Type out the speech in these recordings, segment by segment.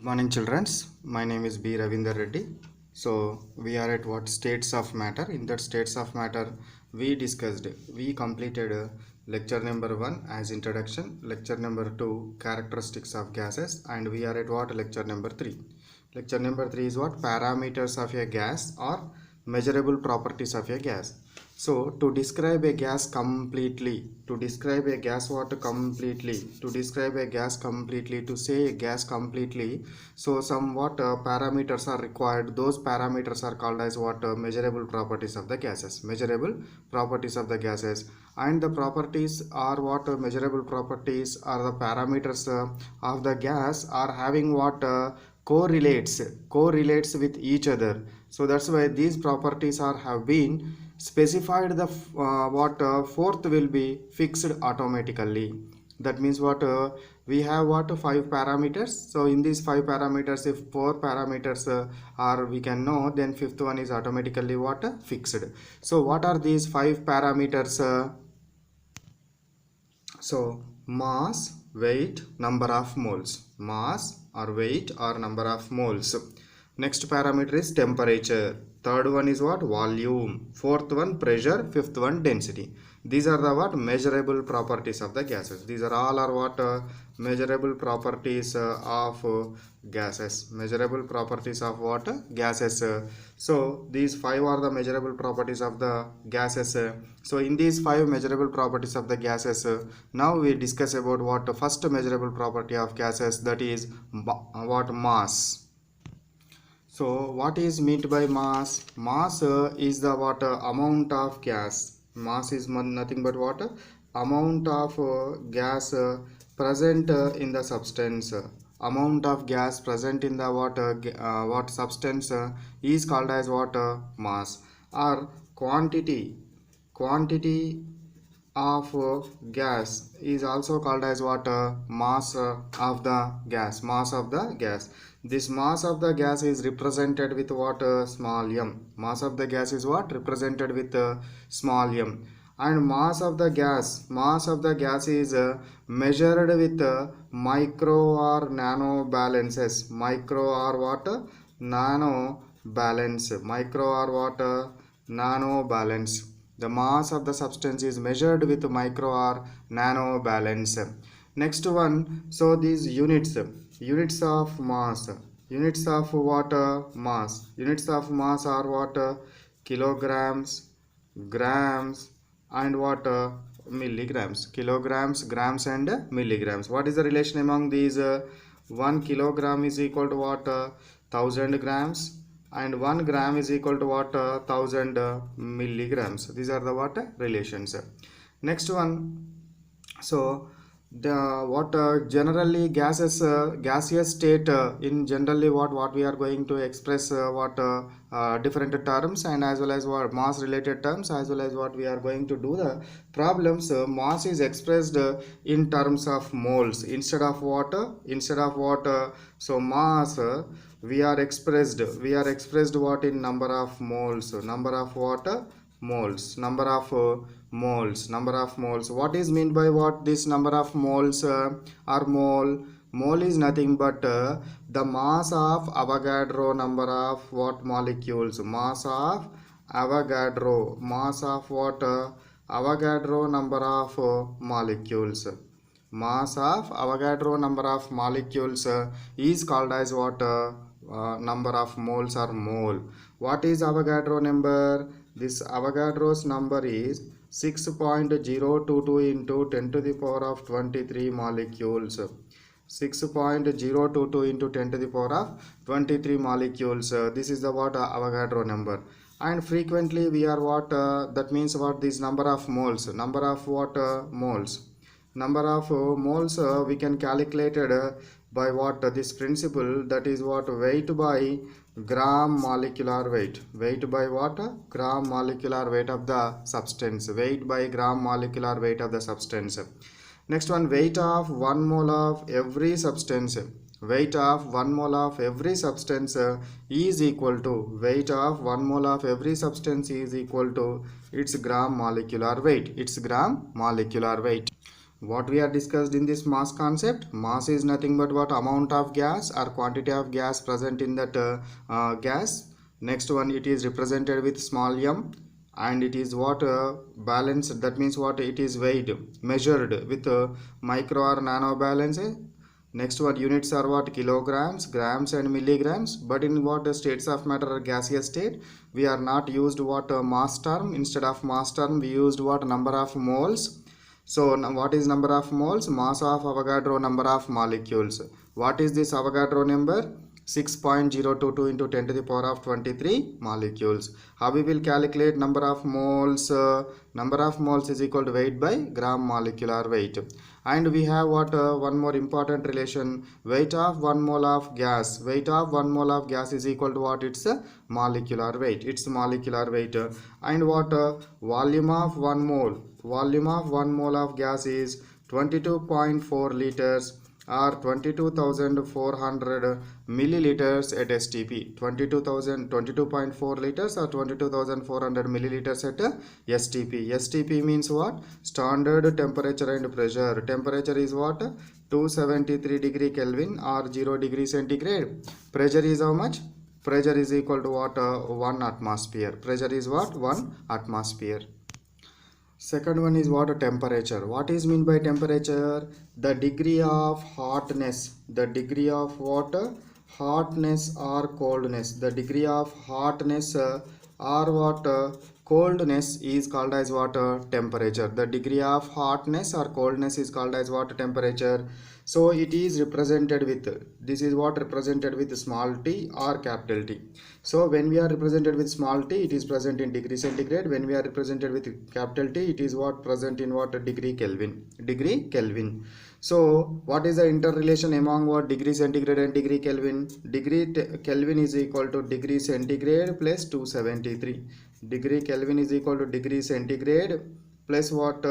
Good morning, children. My name is B. Ravinder Reddy. So we are at what states of matter. In that states of matter, we completed lecture number 1 as introduction, lecture number 2 characteristics of gases, and we are at what lecture number 3. Lecture number 3 is what parameters of a gas or measurable properties of a gas. So to describe a gas completely, to describe a gas what completely, to describe a gas completely, to say a gas completely, so some what parameters are required. Those parameters are called as what measurable properties of the gases. Measurable properties of the gases, and the properties are what measurable properties are the parameters of the gas are having what correlates with each other. So that's why these properties are have been specified. The what fourth will be fixed automatically. That means what we have what 5 parameters. So in these 5 parameters, if 4 parameters are we can know, then fifth one is automatically what fixed. So what are these 5 parameters? So mass, weight, number of moles. Mass or weight or number of moles. Next parameter is temperature. Third one is what? Volume. Fourth one pressure. Fifth one density. These are the what measurable properties of the gases. These are all are what measurable properties of gases. Measurable properties of what gases. So these 5 are the measurable properties of the gases. So in these 5 measurable properties of the gases, now we discuss about what first measurable property of gases, that is what mass. So what is meant by mass? Mass is the what amount of gas. Mass is nothing but what amount of gas present in the substance. Amount of gas present in the what substance is called as what mass, or quantity of gas is also called as what mass of the gas. Mass of the gas. This mass of the gas is represented with what small m. Mass of the gas is what represented with small m. And mass of the gas is measured with micro or nano balances. Micro or what nano balance. Micro or what nano balance. The mass of the substance is measured with micro or nano balance. Next one, so these units of mass. Units of what mass. Units of mass are what kilograms, grams, and what milligrams. Kilograms, grams, and milligrams. What is the relation among these? 1 kilogram is equal to what 1000 grams, and 1 gram is equal to what 1000 milligrams. These are the what relations. Next one, so the what generally gaseous state in generally what we are going to express what different terms, and as well as what mass related terms, as well as what we are going to do the problems. Mass is expressed in terms of moles instead of water. So mass we are expressed what in number of moles. Number of water moles. Number of moles. What is meant by what this number of moles or mole is nothing but the mass of Avogadro number of what molecules. Mass of Avogadro. Mass of what Avogadro number of molecules. Mass of Avogadro number of molecules is called as what number of moles or mole. What is Avogadro number? This Avogadro's number is 6.022 into 10 to the power of 23 molecules. 6.022 into 10 to the power of 23 molecules. This is the what Avogadro number. And frequently we are what that means what this number of moles. Number of what moles. Number of moles we can calculate by what this principle, that is what weight by gram molecular weight. Weight by what gram molecular weight of the substance. Weight by gram molecular weight of the substance. Next one, weight of 1 mole of every substance. Weight of 1 mole of every substance is equal to weight of 1 mole of every substance is equal to its gram molecular weight. Its gram molecular weight. What we are discussed in this mass concept? Mass is nothing but what? Amount of gas or quantity of gas present in that gas. Next one, it is represented with small m, and it is what? Balanced. That means what? It is weighed, measured with micro or nano balance. Next one, units are what? Kilograms, grams and milligrams. But in what states of matter or gaseous state, we are not used what mass term. Instead of mass term, we used what? Number of moles. So what is number of moles? Mass of Avogadro number of molecules. What is this Avogadro number? 6.022 into 10 to the power of 23 molecules. How we will calculate number of moles? Number of moles is equal to weight by gram molecular weight. And we have what? One more important relation. Weight of 1 mole of gas. Weight of 1 mole of gas is equal to what? It's molecular weight. It's molecular weight. And what? Volume of 1 mole. Volume of 1 mole of gas is 22.4 liters or 22,400 milliliters at STP. 22.4 liters or 22,400 milliliters at STP. STP means what? Standard temperature and pressure. Temperature is what? 273 degree Kelvin or 0 degree centigrade. Pressure is how much? Pressure is equal to what? 1 atmosphere. Pressure is what? 1 atmosphere. Second one is what? Temperature. What is mean by temperature? The degree of hotness. The degree of what? Hotness or coldness. The degree of hotness or what? Coldness is called as what? Temperature. The degree of hotness or coldness is called as what? Temperature. So it is represented with, this is what represented with small t or capital T. So when we are represented with small t, it is present in degree centigrade. When we are represented with capital T, it is what? Present in what? Degree Kelvin. Degree Kelvin. So what is the interrelation among what? Degree centigrade and degree Kelvin? Degree Kelvin is equal to degree centigrade plus 273. Degree Kelvin is equal to degree centigrade plus what?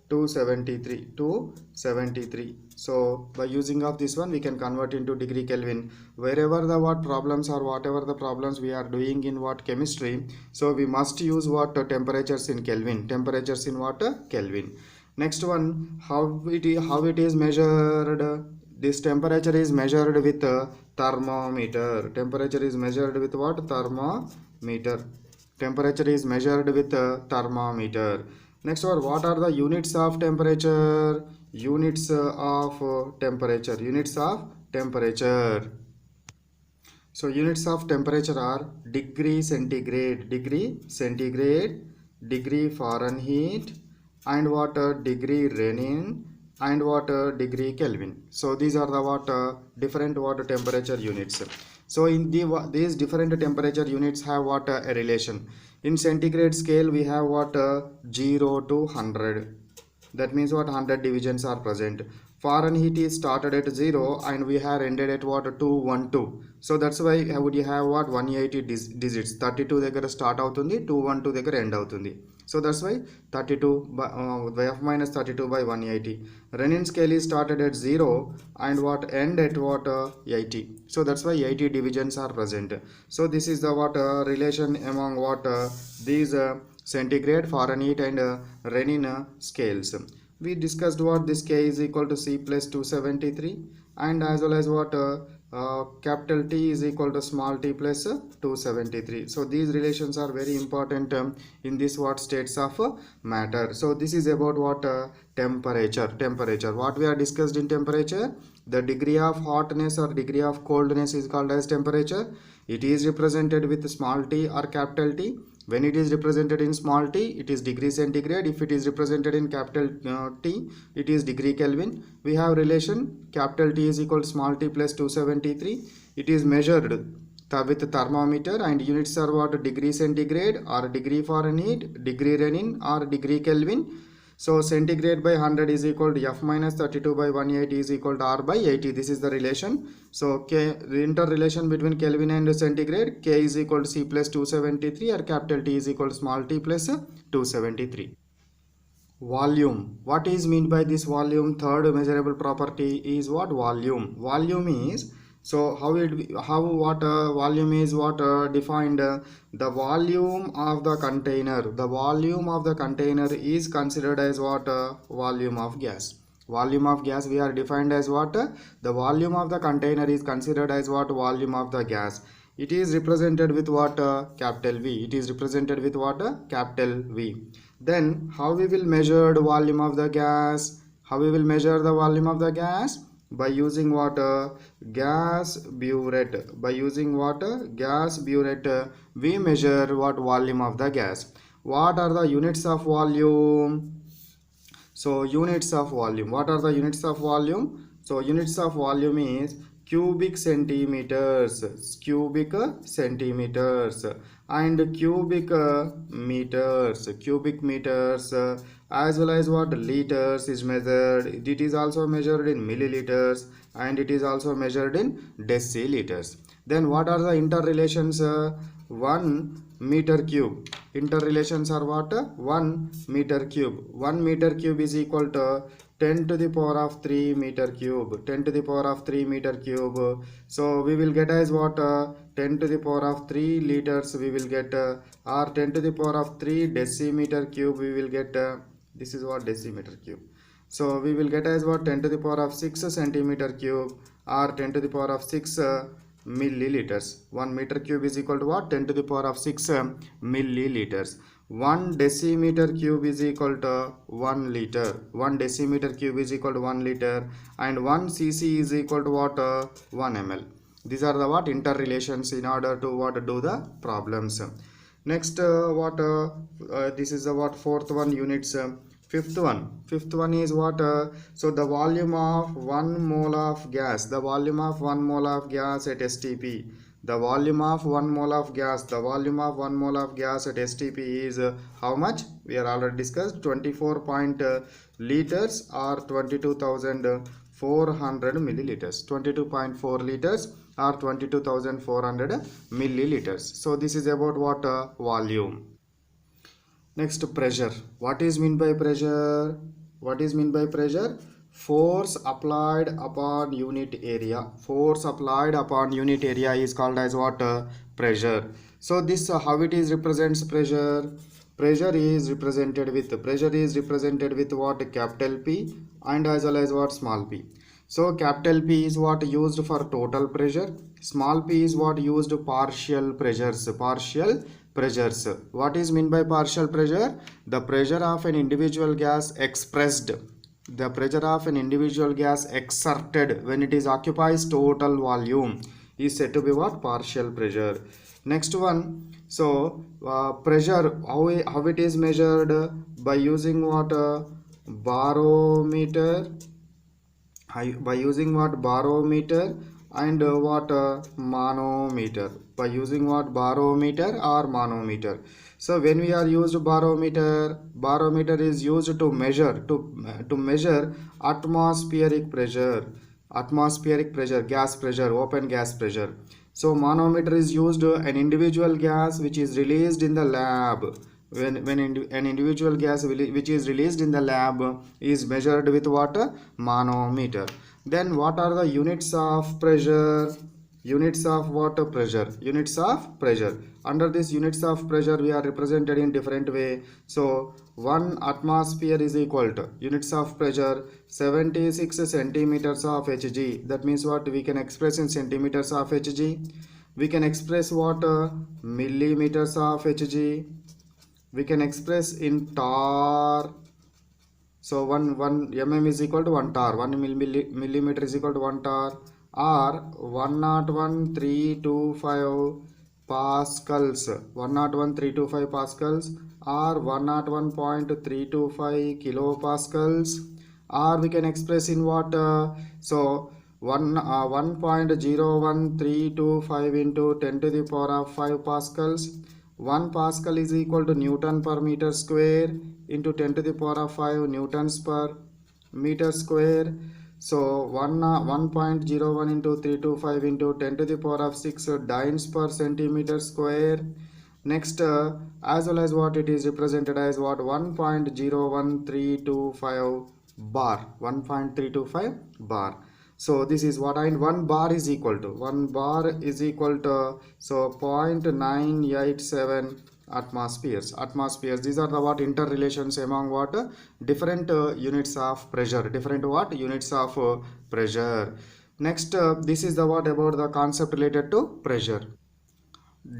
273. So by using of this one, we can convert into degree Kelvin. Wherever the what problems or whatever the problems we are doing in what chemistry, so we must use what? Temperatures in Kelvin. Temperatures in what? Kelvin. Next one, how it is measured? This temperature is measured with a thermometer. Temperature is measured with what? Thermometer. Temperature is measured with a thermometer. Next one, what are the units of temperature? Units of temperature. Units of temperature. So units of temperature are degree centigrade, degree Fahrenheit, and what? Degree Renin, and what? Degree Kelvin. So these are the what? Different what? Temperature units. So in these different temperature units have what? A relation. In centigrade scale, we have what? 0 to 100. That means what? 100 divisions are present. Fahrenheit is started at 0 and we have ended at what? 212. So that's why would you have what? 180 digits. 32 దగ్గర start అవుతుంది, 212 దగ్గర end అవుతుంది. So that's why 32 by f minus 32 by 180. Renin scale is started at 0 and what? End at what? 80. So that's why 80 divisions are present. So this is the what? Relation among what? These centigrade, Fahrenheit and Renin scales. We discussed what? This K is equal to C plus 273, and as well as what? Capital T is equal to small t plus 273. So these relations are very important in this what? States of matter. So this is about what? Temperature. Temperature. What we are discussed in temperature? The degree of hotness or degree of coldness is called as temperature. It is represented with small t or capital T. When it is represented in small t, it is degree centigrade. If it is represented in capital T, it is degree Kelvin. We have relation capital T is equal to small t plus 273. It is measured with thermometer and units are what? Degree centigrade or degree Fahrenheit, degree Renin or degree Kelvin. So centigrade by 100 is equal to f minus 32 by 180 is equal to r by 80. This is the relation. So K, the interrelation between Kelvin and centigrade, K is equal to C plus 273 or capital T is equal to small t plus 273. Volume. What is meant by this volume? Third measurable property is what? Volume. Volume is, so volume is what? Defined? The volume of the container. The volume of the container is considered as what? Volume of gas. Volume of gas we are defined as what? The volume of the container is considered as what? Volume of the gas. It is represented with what? Capital V. It is represented with what? Capital V. Then how we will measure the volume of the gas? How we will measure the volume of the gas? By using what? Gas burette. By using what? Gas burette. We measure what? Volume of the gas. What are the units of volume? So units of volume. What are the units of volume? So units of volume is cubic centimeters, cubic centimeters, and cubic meters, as well as what? Liters is measured. It is also measured in milliliters, and it is also measured in deciliters. Then what are the interrelations? 1 meter cube. Interrelations are what? 1 meter cube. 1 meter cube is equal to 10 to the power of 3 meter cube. 10 to the power of 3 meter cube. So we will get as what? 10 to the power of 3 liters we will get, or 10 to the power of 3 decimeter cube we will get. This is what? Decimeter cube. So we will get as what? 10 to the power of 6 centimeter cube, or 10 to the power of 6 milliliters. 1 meter cube is equal to what? 10 to the power of 6 milliliters. 1 decimeter cube is equal to 1 liter. 1 decimeter cube is equal to 1 liter, and 1 cc is equal to what? 1 ml. These are the what? Interrelations in order to what? Do the problems. Next, this is the what? Fourth one, units. Fifth one is what? So the volume of 1 mole of gas, the volume of 1 mole of gas at STP, the volume of 1 mole of gas, the volume of 1 mole of gas at STP is how much? We are already discussed, 24 liters, or 22,400 milliliters. 22.4 liters or 22,400 milliliters. So this is about what? Volume. Next, pressure. What is mean by pressure? What is mean by pressure? Force applied upon unit area. Force applied upon unit area is called as what? Pressure. So this how it is represents pressure? Pressure is represented with what? Capital P, and as well as what? Small p. So capital P is what? Used for total pressure. Small p is what? Used partial pressures. What is mean by partial pressure? The pressure of an individual gas expressed. The pressure of an individual gas exerted when it is occupies total volume is said to be what? Partial pressure. Next one. So pressure, how it is measured? By using what? Barometer. By using what? Barometer, and what? Manometer. By using what? Barometer or manometer. So when we are used barometer is used to measure atmospheric pressure, gas pressure, open gas pressure. So manometer is used an individual gas which is released in the lab. When an individual gas which is released in the lab is measured with what? Manometer. Then what are the units of pressure? Units of what? Pressure. Units of pressure. Under this units of pressure we are represented in different way. So 1 atmosphere is equal to units of pressure 76 centimeters of Hg. That means what? We can express in centimeters of Hg. We can express what? Millimeters of Hg. We can express in tar. So 1 mm is equal to 1 tar. 1 millimeter is equal to 1 tar, or 101,325 pascals. 101,325 pascals, or 101.325 kilopascals, or we can express in what? So 1.01325 into 10 to the power of 5 pascals. 1 pascal is equal to Newton per meter square into 10 to the power of 5 newtons per meter square. So 1.01 into 325 into 10 to the power of 6 dynes per centimeter square. Next, as well as what? It is represented as what? 1.01325 bar. 1.325 bar. So this is what? And 1 bar is equal to so 0.987 Atmospheres, these are the what interrelations among what different units of pressure, different what units of pressure. Next, this is the what about the concept related to pressure.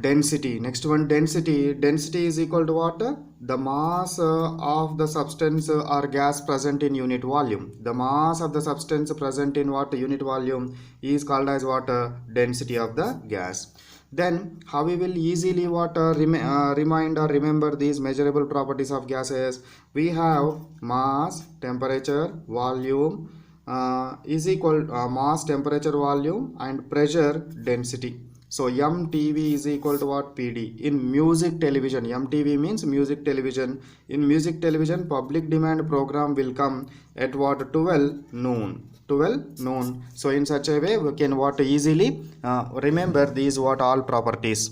Density, next one, density is equal to what, the mass of the substance or gas present in unit volume. The mass of the substance present in what unit volume is called as what, density of the gas. Then how we will easily what remind or remember these measurable properties of gases? We have mass, temperature, volume is equal mass, temperature, volume, and pressure, density. So MTV is equal to what, PD. In music television, MTV means music television. In music television, public demand program will come at what, 12 noon. 12 noon. So in such a way we can what easily remember these what all properties.